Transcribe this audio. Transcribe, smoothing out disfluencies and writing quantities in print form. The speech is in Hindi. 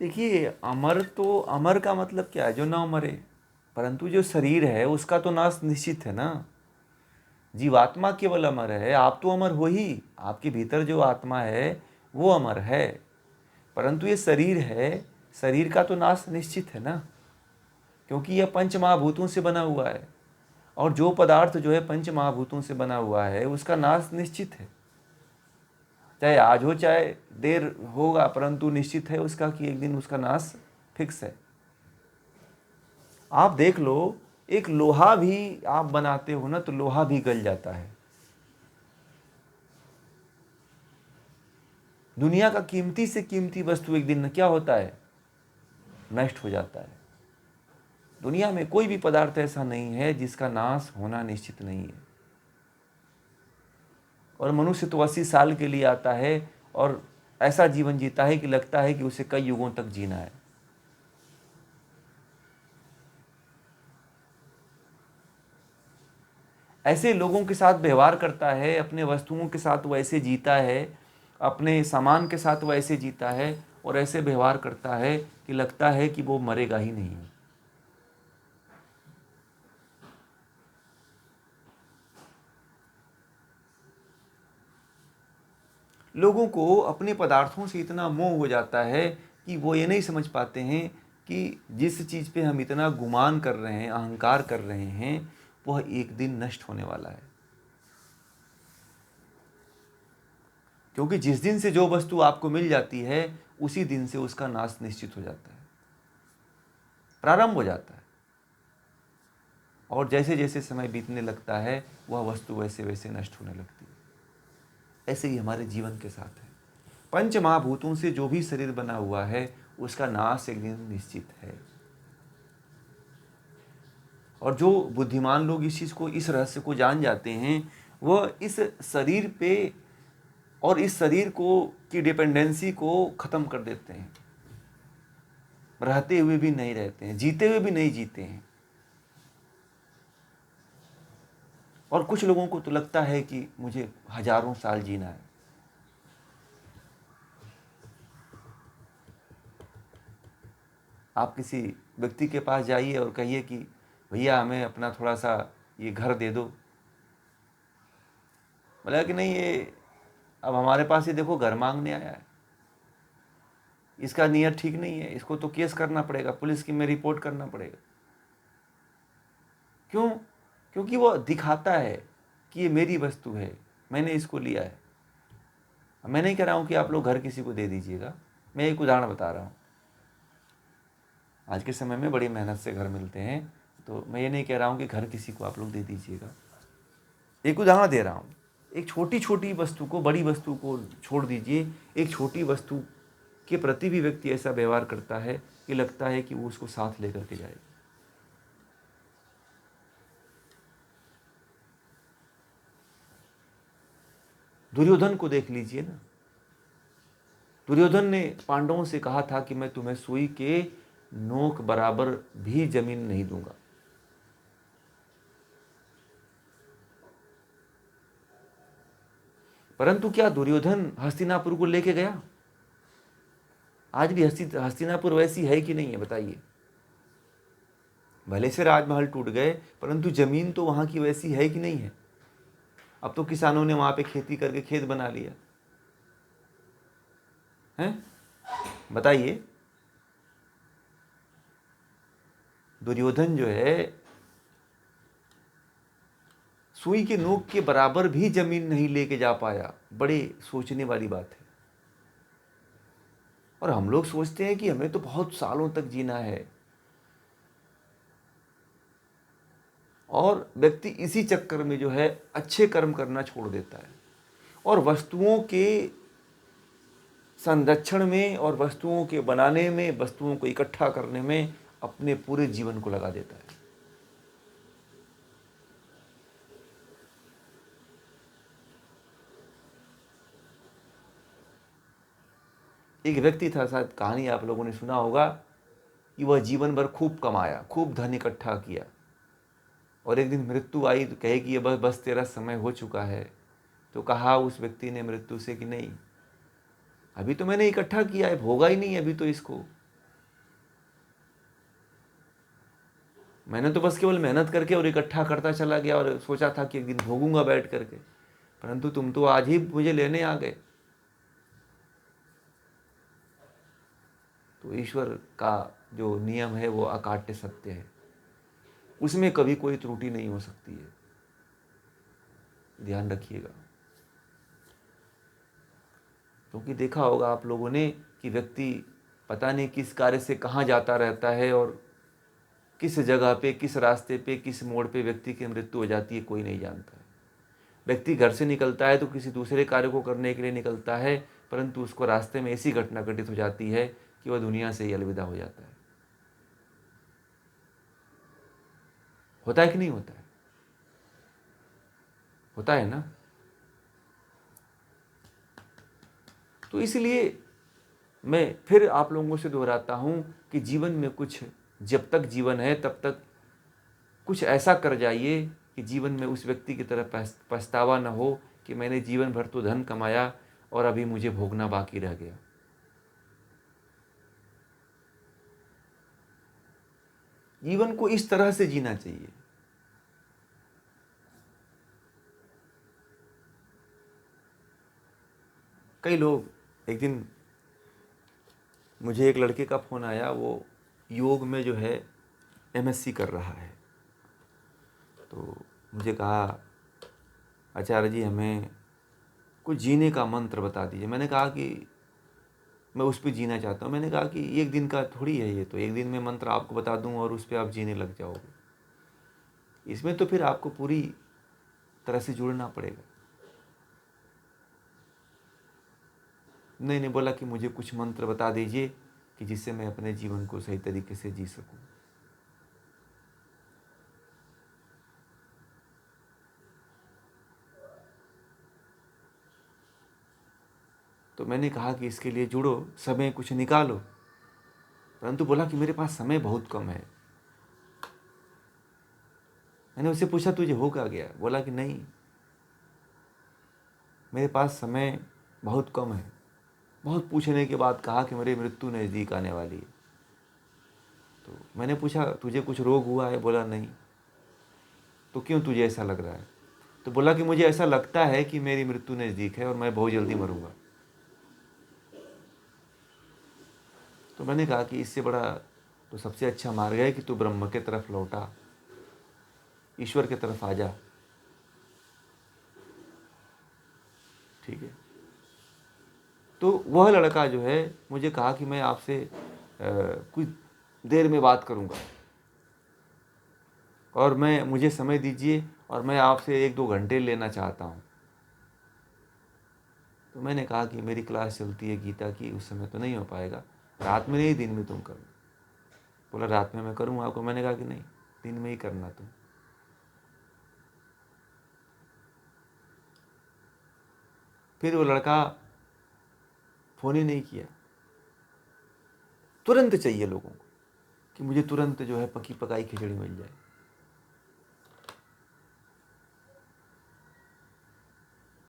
देखिए, अमर का मतलब क्या है? जो ना मरे। परंतु जो शरीर है उसका तो नाश निश्चित है ना। जीवात्मा केवल अमर है, आप तो अमर हो ही। आपके भीतर जो आत्मा है वो अमर है। परंतु ये शरीर है, शरीर का तो नाश निश्चित है ना, क्योंकि यह पंच महाभूतों से बना हुआ है। और जो पदार्थ जो है पंच महाभूतों से बना हुआ है उसका नाश निश्चित है। चाहे आज हो चाहे देर होगा, परंतु निश्चित है उसका कि एक दिन उसका नाश फिक्स है। आप देख लो, एक लोहा भी आप बनाते हो ना, तो लोहा भी गल जाता है। दुनिया का कीमती से कीमती वस्तु एक दिन क्या होता है? नष्ट हो जाता है। दुनिया में कोई भी पदार्थ ऐसा नहीं है जिसका नाश होना निश्चित नहीं है। और मनुष्य तो 80 साल के लिए आता है और ऐसा जीवन जीता है कि लगता है कि उसे कई युगों तक जीना है। ऐसे लोगों के साथ व्यवहार करता है, अपने वस्तुओं के साथ वो ऐसे जीता है, अपने सामान के साथ वो ऐसे जीता है और ऐसे व्यवहार करता है कि लगता है कि वो मरेगा ही नहीं। लोगों को अपने पदार्थों से इतना मोह हो जाता है कि वो ये नहीं समझ पाते हैं कि जिस चीज़ पे हम इतना गुमान कर रहे हैं, अहंकार कर रहे हैं, वह एक दिन नष्ट होने वाला है। क्योंकि जिस दिन से जो वस्तु आपको मिल जाती है उसी दिन से उसका नाश निश्चित हो जाता है, प्रारंभ हो जाता है। और जैसे जैसे समय बीतने लगता है वह वस्तु वैसे वैसे नष्ट होने लगती है। ऐसे ही हमारे जीवन के साथ है। पंच महाभूतों से जो भी शरीर बना हुआ है उसका नाश एक दिन निश्चित है। और जो बुद्धिमान लोग इस चीज़ को, इस रहस्य को जान जाते हैं, वह इस शरीर पे और इस शरीर को की डिपेंडेंसी को ख़त्म कर देते हैं। रहते हुए भी नहीं रहते हैं, जीते हुए भी नहीं जीते हैं। और कुछ लोगों को तो लगता है कि मुझे हजारों साल जीना है। आप किसी व्यक्ति के पास जाइए और कहिए कि भैया हमें अपना थोड़ा सा ये घर दे दो। बोला कि नहीं, ये अब हमारे पास ये देखो घर मांगने आया है, इसका नियत ठीक नहीं है, इसको तो केस करना पड़ेगा, पुलिस की में रिपोर्ट करना पड़ेगा। क्यों? क्योंकि वो दिखाता है कि ये मेरी वस्तु है, मैंने इसको लिया है। मैं नहीं कह रहा हूँ कि आप लोग घर किसी को दे दीजिएगा, मैं एक उदाहरण बता रहा हूँ। आज के समय में बड़ी मेहनत से घर मिलते हैं, तो मैं ये नहीं कह रहा हूँ कि घर किसी को आप लोग दे दीजिएगा। एक उदाहरण दे रहा हूँ। एक छोटी छोटी वस्तु को, बड़ी वस्तु को छोड़ दीजिए, एक छोटी वस्तु के प्रति भी व्यक्ति ऐसा व्यवहार करता है कि लगता है कि वो उसको साथ लेकर के जाए। दुर्योधन को देख लीजिए ना। दुर्योधन ने पांडवों से कहा था कि मैं तुम्हें सुई के नोक बराबर भी जमीन नहीं दूंगा। परंतु क्या दुर्योधन हस्तिनापुर को लेके गया? आज भी हस्तिनापुर वैसी है कि नहीं है, बताइए। भले से राजमहल टूट गए, परंतु जमीन तो वहां की वैसी है कि नहीं है? अब तो किसानों ने वहां पे खेती करके खेत बना लिया है। बताइए, दुर्योधन जो है सुई के नोक के बराबर भी जमीन नहीं लेके जा पाया। बड़े सोचने वाली बात है। और हम लोग सोचते हैं कि हमें तो बहुत सालों तक जीना है, और व्यक्ति इसी चक्कर में जो है अच्छे कर्म करना छोड़ देता है और वस्तुओं के संरक्षण में और वस्तुओं के बनाने में, वस्तुओं को इकट्ठा करने में अपने पूरे जीवन को लगा देता है। एक व्यक्ति था, शायद कहानी आप लोगों ने सुना होगा, कि वह जीवन भर खूब कमाया, खूब धन इकट्ठा किया, और एक दिन मृत्यु आई तो कहे कि ये बस बस तेरा समय हो चुका है। तो कहा उस व्यक्ति ने मृत्यु से कि नहीं, अभी तो मैंने इकट्ठा किया है, भोगा ही नहीं अभी तो इसको। मैंने तो बस केवल मेहनत करके और इकट्ठा करता चला गया और सोचा था कि एक दिन भोगूंगा बैठ करके, परंतु तुम तो आज ही मुझे लेने आ गए। तो ईश्वर का जो नियम है वो अकाट्य सत्य है, उसमें कभी कोई त्रुटि नहीं हो सकती है, ध्यान रखिएगा। क्योंकि देखा होगा आप लोगों ने कि व्यक्ति पता नहीं किस कार्य से कहाँ जाता रहता है और किस जगह पे, किस रास्ते पे, किस मोड़ पे व्यक्ति की मृत्यु हो जाती है, कोई नहीं जानता है। व्यक्ति घर से निकलता है तो किसी दूसरे कार्य को करने के लिए निकलता है, परंतु उसको रास्ते में ऐसी घटना घटित हो जाती है कि वह दुनिया से ही अलविदा हो जाता है। होता है कि नहीं होता है? होता है ना। तो इसलिए मैं फिर आप लोगों से दोहराता हूं कि जीवन में कुछ, जब तक जीवन है तब तक कुछ ऐसा कर जाइए कि जीवन में उस व्यक्ति की तरह पछतावा न हो कि मैंने जीवन भर तो धन कमाया और अभी मुझे भोगना बाकी रह गया। जीवन को इस तरह से जीना चाहिए। कई लोग, एक दिन मुझे एक लड़के का फ़ोन आया, वो योग में जो है एमएससी कर रहा है। तो मुझे कहा, आचार्य जी हमें कुछ जीने का मंत्र बता दीजिए। मैंने कहा कि मैं उस पर जीना चाहता हूँ। मैंने कहा कि एक दिन का थोड़ी है ये, तो एक दिन में मंत्र आपको बता दूँ और उस पर आप जीने लग जाओगे। इसमें तो फिर आपको पूरी तरह से जुड़ना पड़ेगा। नहीं, बोला कि मुझे कुछ मंत्र बता दीजिए कि जिससे मैं अपने जीवन को सही तरीके से जी सकूं। तो मैंने कहा कि इसके लिए जुड़ो, समय कुछ निकालो, परंतु बोला कि मेरे पास समय बहुत कम है। मैंने उससे पूछा तुझे हो क्या गया? बोला कि नहीं, मेरे पास समय बहुत कम है। बहुत पूछने के बाद कहा कि मेरी मृत्यु नज़दीक आने वाली है। तो मैंने पूछा तुझे कुछ रोग हुआ है? बोला नहीं। तो क्यों तुझे ऐसा लग रहा है? तो बोला कि मुझे ऐसा लगता है कि मेरी मृत्यु नज़दीक है और मैं बहुत जल्दी मरूंगा। तो मैंने कहा कि इससे बड़ा तो सबसे अच्छा मार्ग है कि तू ब्रह्म के तरफ लौटा, ईश्वर की तरफ आ जा। ठीक है। तो वह लड़का जो है मुझे कहा कि मैं आपसे कुछ देर में बात करूंगा और मुझे समय दीजिए और मैं आपसे 1-2 घंटे लेना चाहता हूँ। तो मैंने कहा कि मेरी क्लास चलती है गीता की, उस समय तो नहीं हो पाएगा, रात में नहीं दिन में तुम करो। बोला रात में मैं करूँगा आपको। मैंने कहा कि नहीं, दिन में ही करना तुम। फिर वो लड़का फ़ोन ही नहीं किया। तुरंत चाहिए लोगों को कि मुझे तुरंत जो है पकी पकाई खिचड़ी मिल जाए।